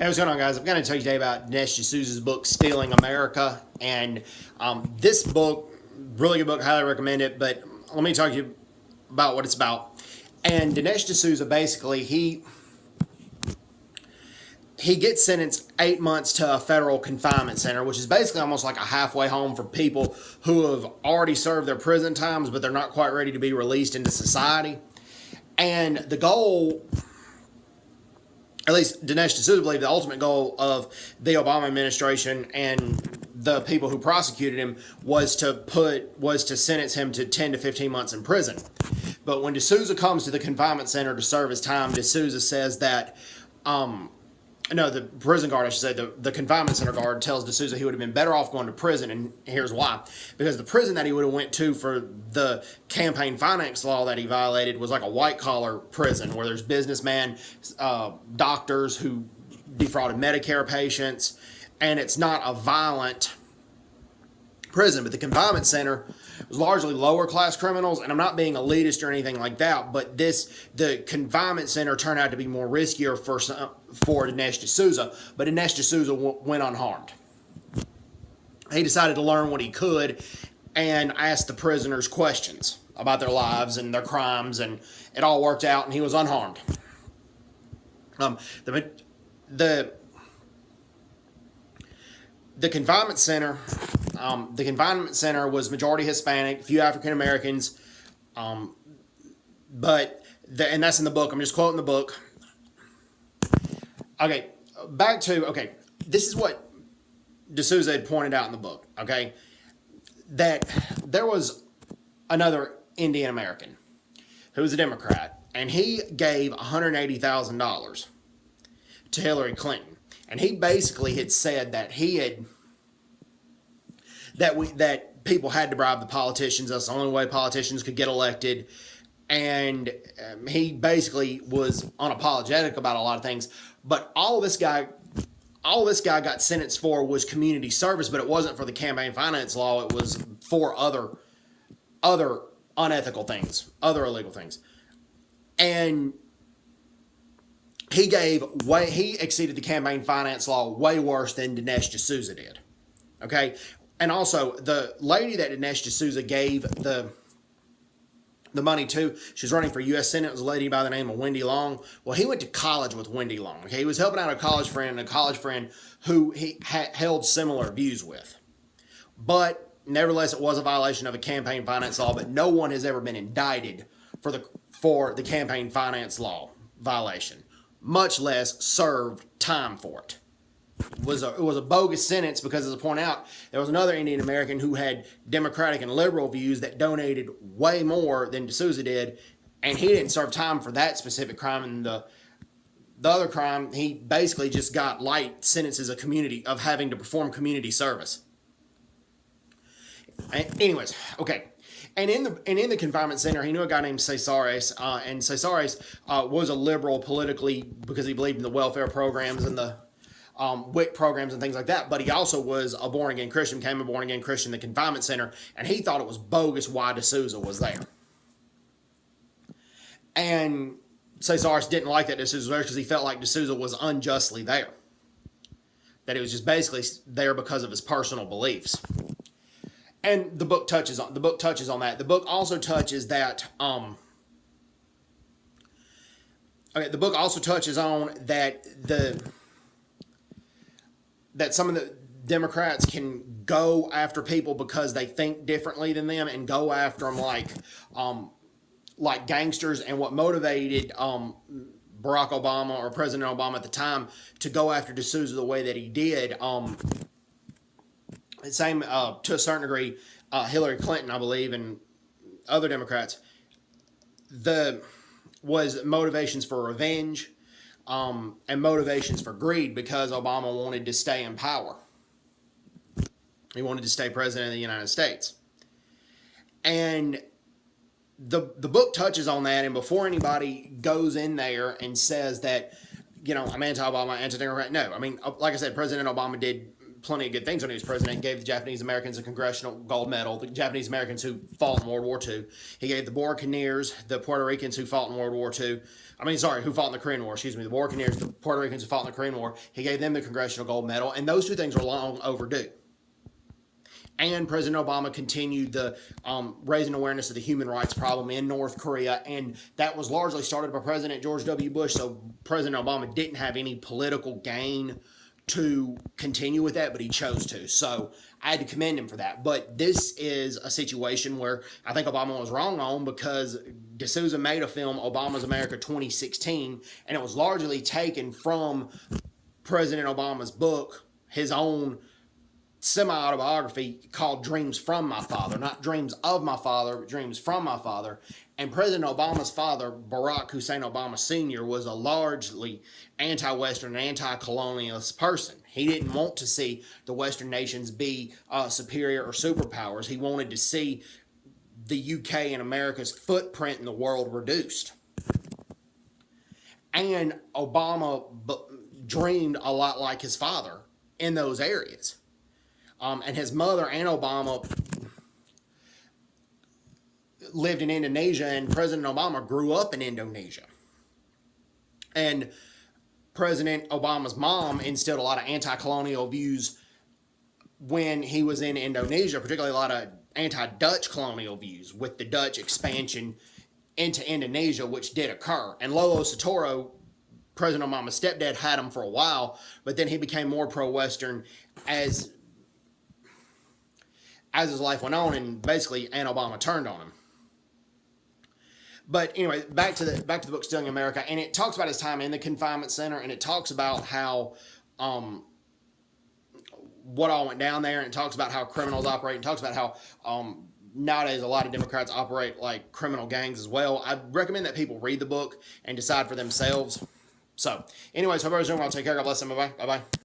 Hey, what's going on, guys? I'm going to tell you today about Dinesh D'Souza's book, Stealing America. And this book, really good book, highly recommend it. But let me talk to you about what it's about. And Dinesh D'Souza, basically, he gets sentenced 8 months to a federal confinement center, which is basically almost like a halfway home for people who have already served their prison times, but they're not quite ready to be released into society. And the goal, at least Dinesh D'Souza believed, the ultimate goal of the Obama administration and the people who prosecuted him was to sentence him to 10 to 15 months in prison. But when D'Souza comes to the confinement center to serve his time, D'Souza says that, no, the prison guard, I should say, the confinement center guard tells D'Souza he would have been better off going to prison, and here's why. Because the prison that he would have went to for the campaign finance law that he violated was like a white-collar prison where there's businessmen, doctors who defrauded Medicare patients, and it's not a violent prison. But the confinement center was largely lower class criminals, and I'm not being elitist or anything like that, but the confinement center turned out to be more riskier for Dinesh D'Souza, but Dinesh D'Souza went unharmed. He decided to learn what he could and ask the prisoners questions about their lives and their crimes, and it all worked out, and he was unharmed. The confinement center, was majority Hispanic, few African Americans, and that's in the book. I'm just quoting the book. Okay, this is what D'Souza had pointed out in the book. Okay, that there was another Indian American who was a Democrat, and he gave $180,000 to Hillary Clinton. And he basically had said that that people had to bribe the politicians. That's the only way politicians could get elected. And he basically was unapologetic about a lot of things. But all this guy got sentenced for was community service, but it wasn't for the campaign finance law. It was for other unethical things, other illegal things. And he exceeded the campaign finance law way worse than Dinesh D'Souza did. Okay? And also, the lady that Dinesh D'Souza gave the money to, she was running for U.S. Senate, was a lady by the name of Wendy Long. Well, he went to college with Wendy Long. Okay? He was helping out a college friend who he held similar views with. But nevertheless, it was a violation of a campaign finance law, but no one has ever been indicted for the campaign finance law violation, much less served time for it. It was a bogus sentence because, as I point out, there was another Indian American who had Democratic and liberal views that donated way more than D'Souza did, and he didn't serve time for that specific crime. And the other crime, he basically just got light sentences of having to perform community service. Anyways, okay. And in the confinement center, he knew a guy named Casares, and Casares was a liberal politically because he believed in the welfare programs and the WIC programs and things like that. But he also was a born-again Christian, became a born-again Christian in the confinement center, and he thought it was bogus why D'Souza was there. And Casares didn't like that D'Souza was there because he felt like D'Souza was unjustly there. That he was just basically there because of his personal beliefs. And the book touches on that. The book also touches that. The book also touches on that that some of the Democrats can go after people because they think differently than them, and go after them like gangsters. And what motivated Barack Obama, or President Obama at the time, to go after D'Souza the way that he did. Same to a certain degree, Hillary Clinton, I believe, and other Democrats, was motivations for revenge, and motivations for greed, because Obama wanted to stay in power. He wanted to stay president of the United States. And the book touches on that, and before anybody goes in there and says that, I'm anti-Obama, anti-Democrat, no. I mean, like I said, President Obama did plenty of good things when he was president. He gave the Japanese Americans a Congressional Gold Medal, the Japanese Americans who fought in World War II. He gave the Buccaneers, the Puerto Ricans who fought in World War II. Who fought in the Korean War, excuse me, the Buccaneers, the Puerto Ricans who fought in the Korean War. He gave them the Congressional Gold Medal, and those two things were long overdue. And President Obama continued the raising awareness of the human rights problem in North Korea, and that was largely started by President George W. Bush, so President Obama didn't have any political gain to continue with that, but he chose to. So I had to commend him for that. But this is a situation where I think Obama was wrong on, because D'Souza made a film, Obama's America 2016, and it was largely taken from President Obama's book, his own semi-autobiography called Dreams from My Father. Not Dreams of My Father, but Dreams from My Father. And President Obama's father, Barack Hussein Obama Sr., was a largely anti-Western and anti-colonialist person. He didn't want to see the Western nations be superior or superpowers. He wanted to see the UK and America's footprint in the world reduced. And Obama dreamed a lot like his father in those areas. And his mother and Obama lived in Indonesia, and President Obama grew up in Indonesia. And President Obama's mom instilled a lot of anti-colonial views when he was in Indonesia, particularly a lot of anti-Dutch colonial views with the Dutch expansion into Indonesia, which did occur. And Lolo Soetoro, President Obama's stepdad, had him for a while, but then he became more pro-Western as his life went on, and basically Obama turned on him. But anyway, back to the book Stealing America, and it talks about his time in the confinement center, and it talks about how what all went down there, and it talks about how criminals operate, and talks about how nowadays a lot of Democrats operate like criminal gangs as well. I recommend that people read the book and decide for themselves. So anyways, hope everyone's doing well. Take care. God bless them. Bye-bye. Bye-bye.